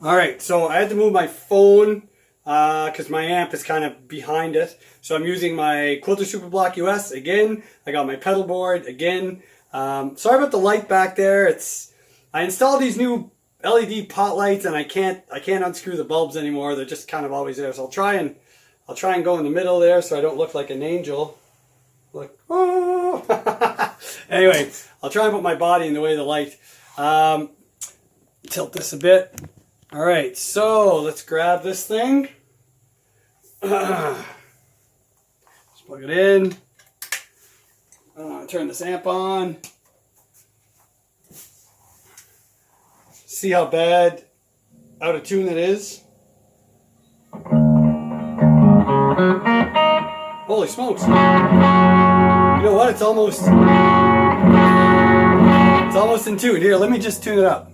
Alright, so I had to move my phone because my amp is kind of behind it. So I'm using my Quilter Super Block US again. I got my pedal board again. Sorry about the light back there. I installed these new LED pot lights and I can't unscrew the bulbs anymore. They're just kind of always there. So I'll try and go in the middle there so I don't look like an angel. Look, oh! Anyway, I'll try and put my body in the way of the light. Tilt this a bit. All right, so let's grab this thing. Let's plug it in. Turn this amp on. See how bad out of tune it is. Holy smokes. You know what? It's almost in tune. Here, let me just tune it up.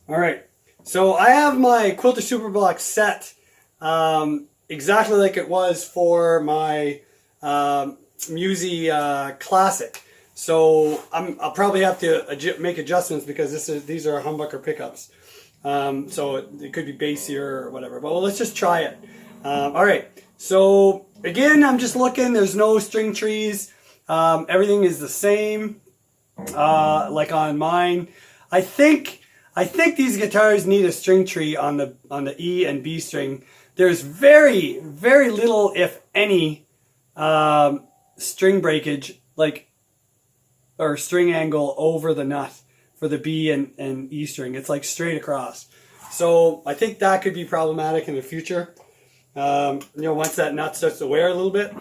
Alright, so I have my Quilter Super Block set exactly like it was for my M-Musi Classic. So I'll probably have to make adjustments because these are humbucker pickups. So it could be bassier or whatever. But well, let's just try it. Alright, so again, I'm just looking. There's no string trees. Everything is the same like on mine. I think these guitars need a string tree on the E and B string. There's very, very little, if any, string breakage, or string angle over the nut for the B and E string. It's like straight across. So I think that could be problematic in the future. You know, once that nut starts to wear a little bit.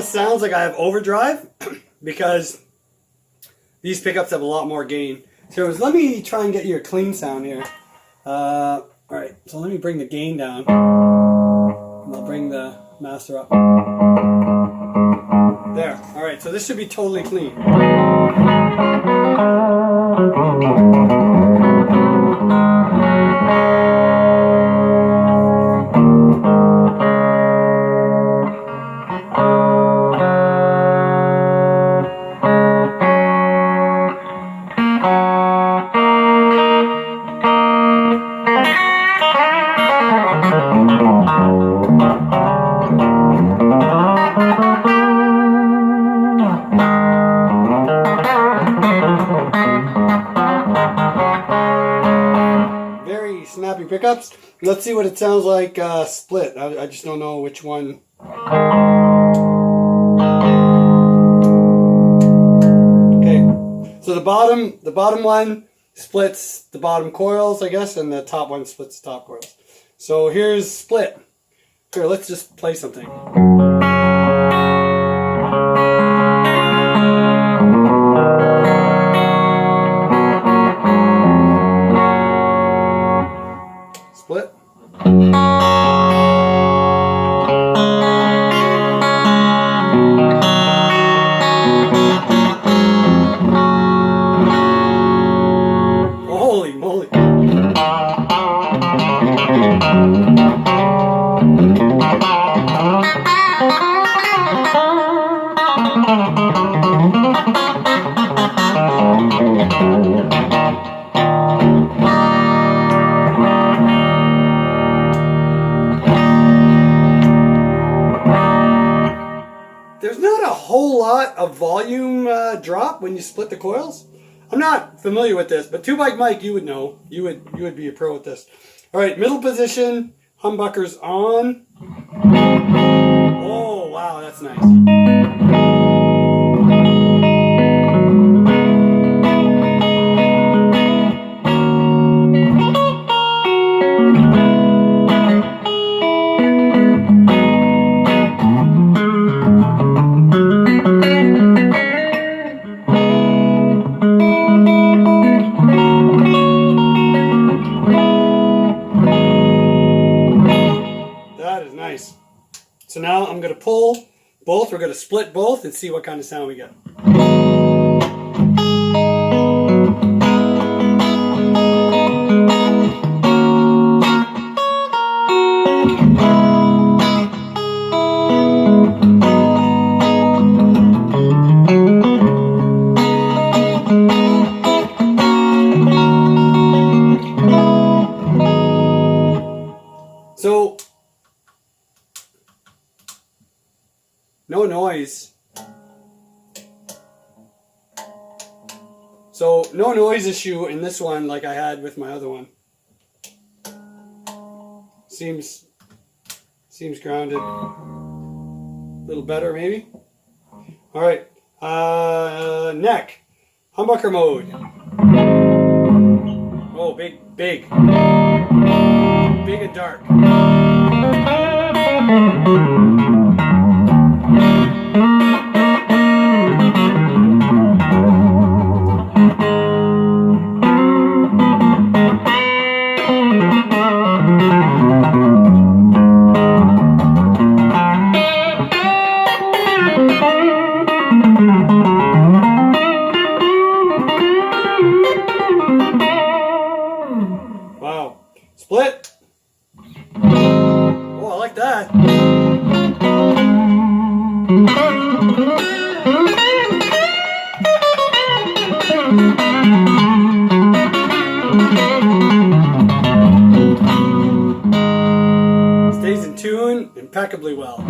Sounds like I have overdrive because these pickups have a lot more gain. So let me try and get you a clean sound here. Alright, so let me bring the gain down and I'll bring the master up. There. Alright, so this should be totally clean. Snappy pickups. Let's see what it sounds like split. I just don't know which one. Okay, so the bottom one splits the bottom coils, I guess, and the top one splits the top coils. So here's split. Here, let's just play something. Split. Holy moly. There's not a whole lot of volume drop when you split the coils. I'm not familiar with this, but 2-Mic Mike, you would know. You would be a pro at this. All right, middle position, humbuckers on. Oh wow, that's nice. pull both. We're going to split both and see what kind of sound we get. So, no noise. So, no noise issue in this one like I had with my other one. Seems grounded. A little better maybe. Alright. Neck. Humbucker mode. Oh, big. Big and dark. Wow. Split. Oh, I like that. Stays in tune impeccably well.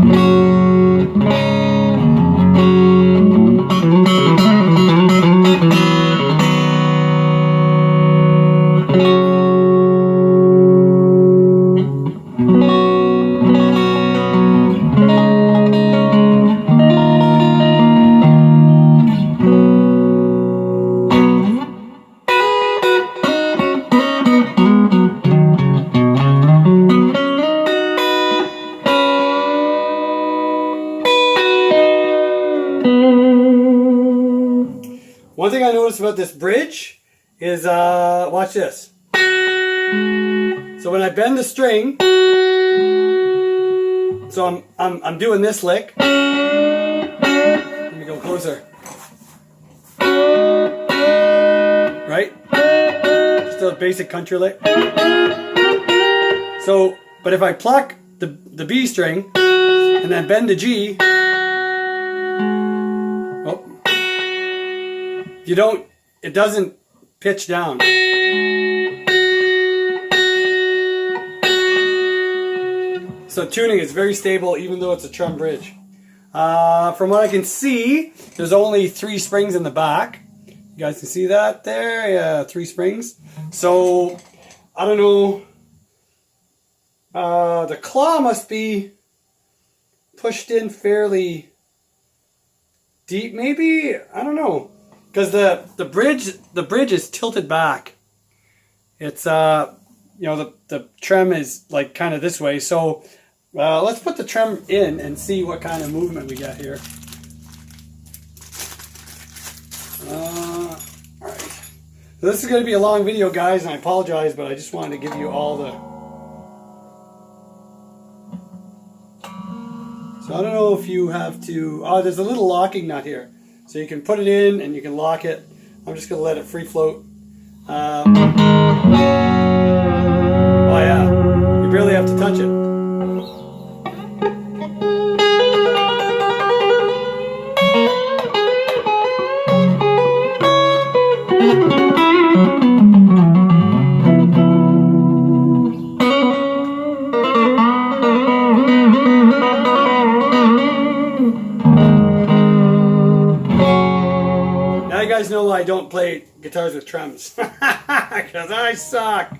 One thing I noticed about this bridge is, watch this. So when I bend the string, so I'm doing this lick. Let me go closer. Right? Just a basic country lick. So, but if I pluck the B string and then bend the G, it doesn't pitch down. So tuning is very stable even though it's a trem bridge. From what I can see, there's only 3 springs in the back. You guys can see that there? Yeah, 3 springs. So, I don't know. The claw must be pushed in fairly deep maybe? I don't know. Because the bridge is tilted back. It's you know, the trem is like kind of this way. So let's put the trem in and see what kind of movement we got here. All right. So this is going to be a long video, guys, and I apologize, but I just wanted to give you all the. So I don't know if you have to. Oh, there's a little locking nut here. So you can put it in and you can lock it. I'm just going to let it free float. Oh yeah, you barely have to touch it. Now you guys know why I don't play guitars with trems. Because I suck.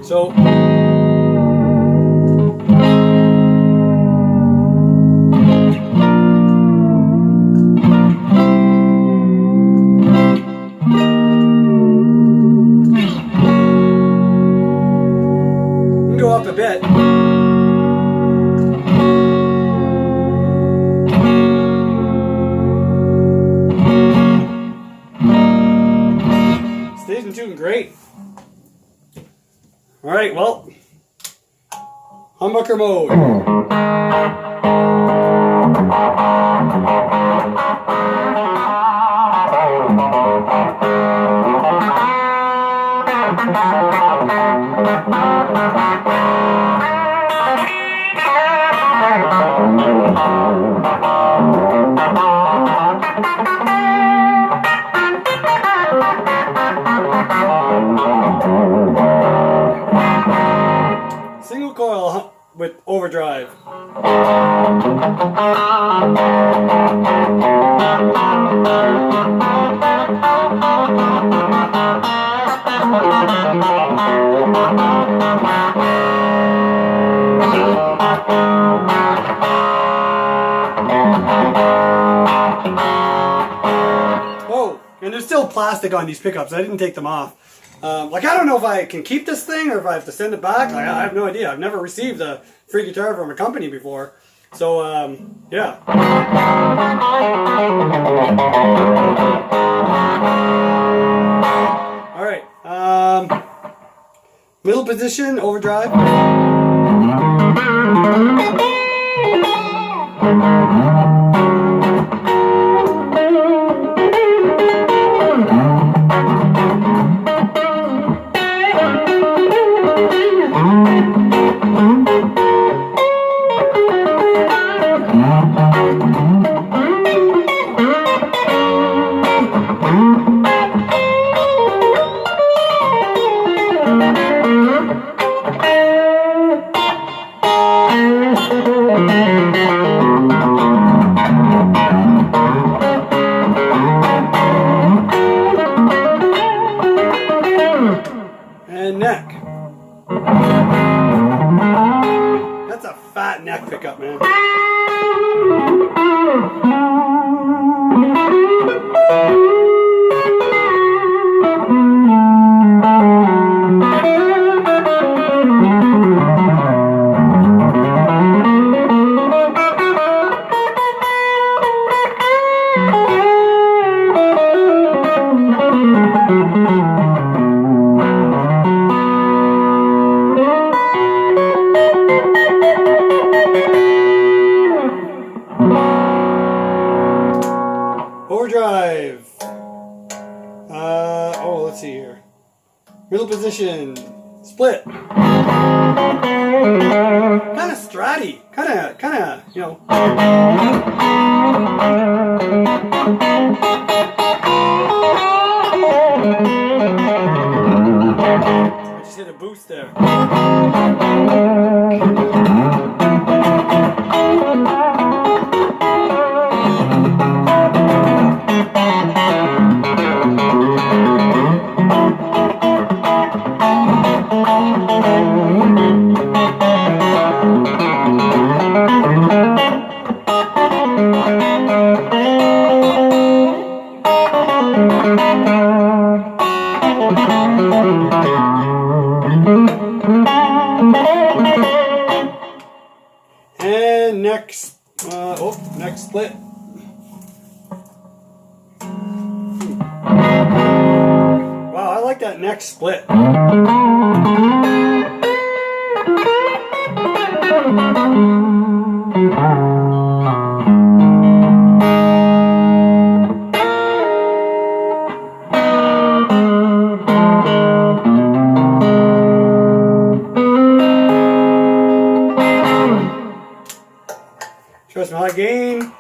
So rootin' tootin' great. All right, well, humbucker mode. Single coil with overdrive. Oh, and there's still plastic on these pickups. I didn't take them off. Like, I don't know if I can keep this thing or if I have to send it back. Like, I have no idea. I've never received a free guitar from a company before. So, yeah. All right. Middle position, overdrive. And neck. That's a fat neck pickup, man. Overdrive. Oh, let's see here. Middle position. Split. Kind of stratty. Kind of, you know. I just hit a boost there. And next, next split. Wow, I like that next split. Trust my game.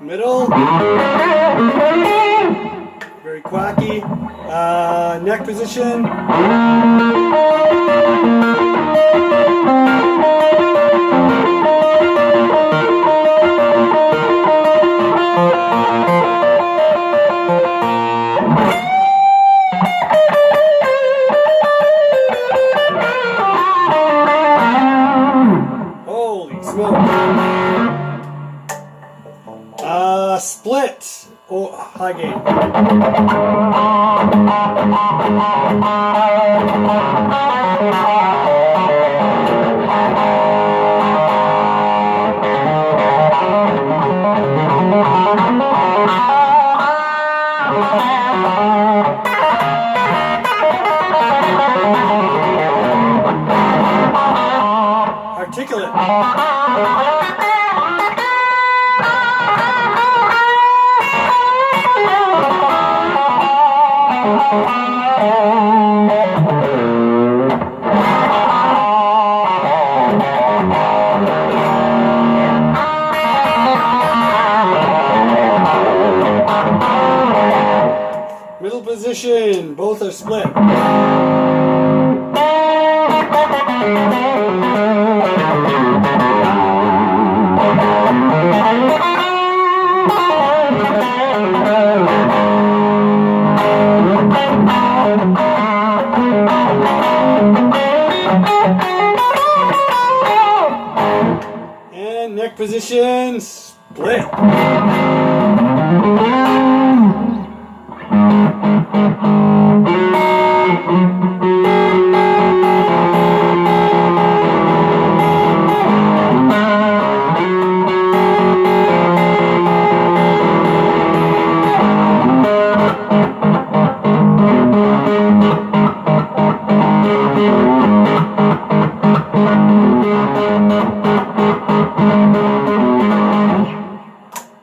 Middle. Very quacky. Neck position. split. Oh, high gain. Articulate. Middle position, both are split. And neck position, split.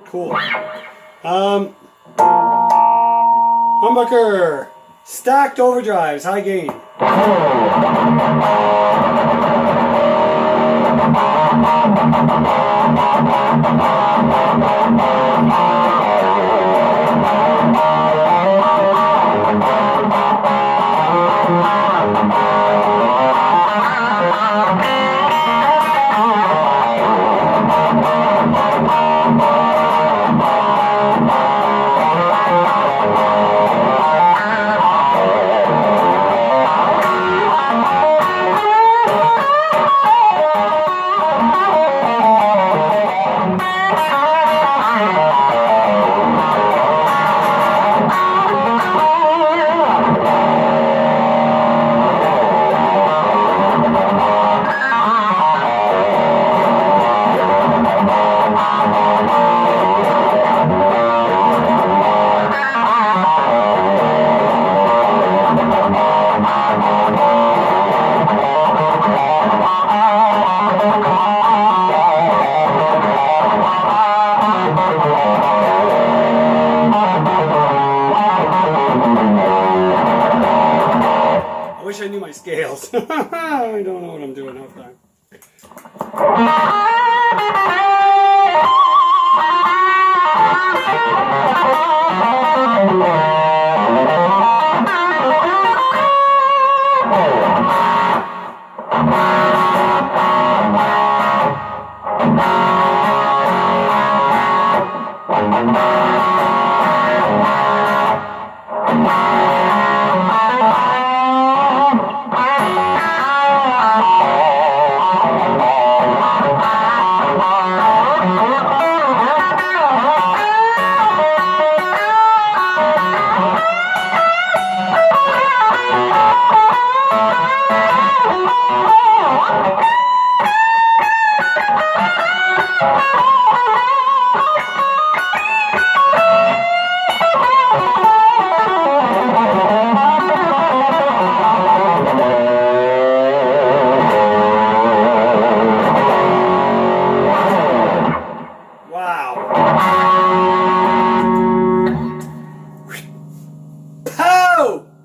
Cool. Humbucker. Stacked overdrives, high gain. I wish I knew my scales. I don't know what I'm doing half the time.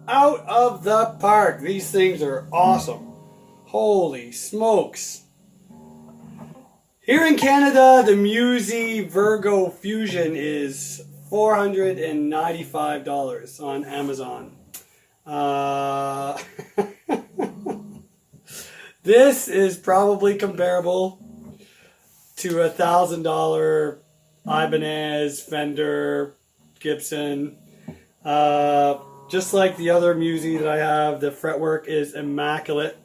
Out of the park. These things are awesome. Holy smokes. Here in Canada, the M-Musi Virgo Fusion is $495 on Amazon. This is probably comparable to $1,000 Ibanez, Fender, Gibson. Just like the other M-Musi that I have, the fretwork is immaculate.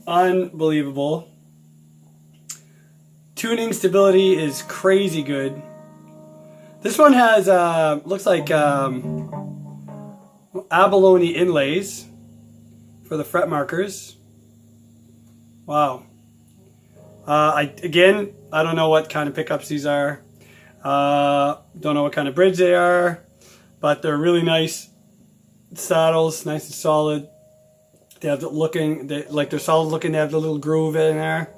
Unbelievable. Tuning stability is crazy good. This one has looks like abalone inlays for the fret markers. Wow. I don't know what kind of pickups these are. Don't know what kind of bridge they are, but they're really nice saddles, nice and solid. They have they're solid looking. They have the little groove in there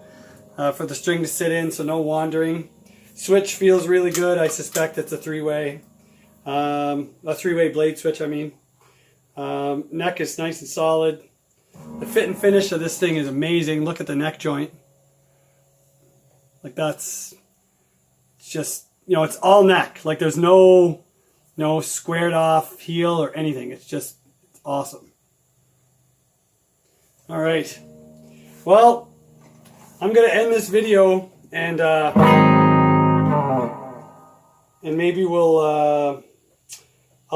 for the string to sit in, so no wandering. Switch feels really good. I suspect it's a three-way blade switch. I mean, neck is nice and solid. The fit and finish of this thing is amazing. Look at the neck joint. Like it's just, you know, it's all neck. Like there's no squared off heel or anything. It's awesome. All right. Well, I'm gonna end this video and maybe I'll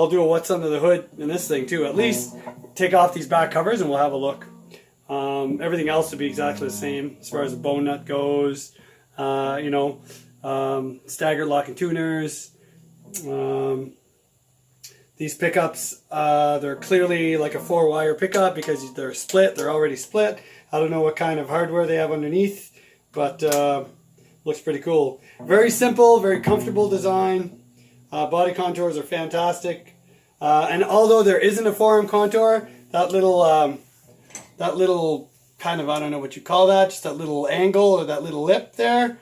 do a what's under the hood in this thing too. At least take off these back covers and we'll have a look. Everything else will be exactly the same as far as the bone nut goes. Staggered locking tuners. These pickups, they're clearly like a 4-wire pickup because they're split. They're already split. I don't know what kind of hardware they have underneath, but looks pretty cool. Very simple, very comfortable design. Body contours are fantastic. And although there isn't a forearm contour, that little kind of, I don't know what you call that, just that little angle or that little lip there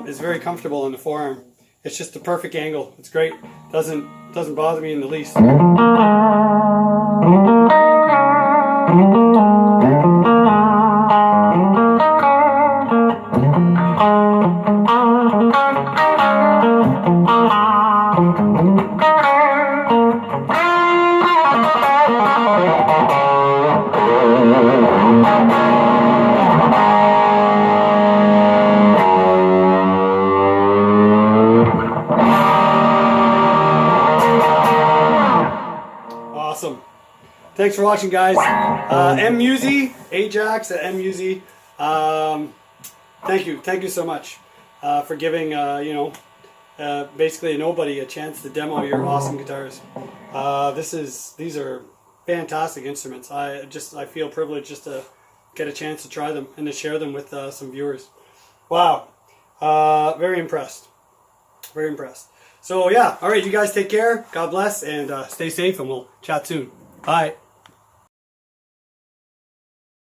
is very comfortable on the forearm. It's just the perfect angle. It's great. Doesn't bother me in the least. Awesome. Thanks for watching, guys. M-Musi, Ajax at M-Musi. Thank you so much for giving basically nobody a chance to demo your awesome guitars. These are fantastic instruments. I feel privileged just to get a chance to try them and to share them with some viewers. Wow. Very impressed. Very impressed. So yeah, all right, you guys take care. God bless and stay safe, and we'll chat soon. Bye.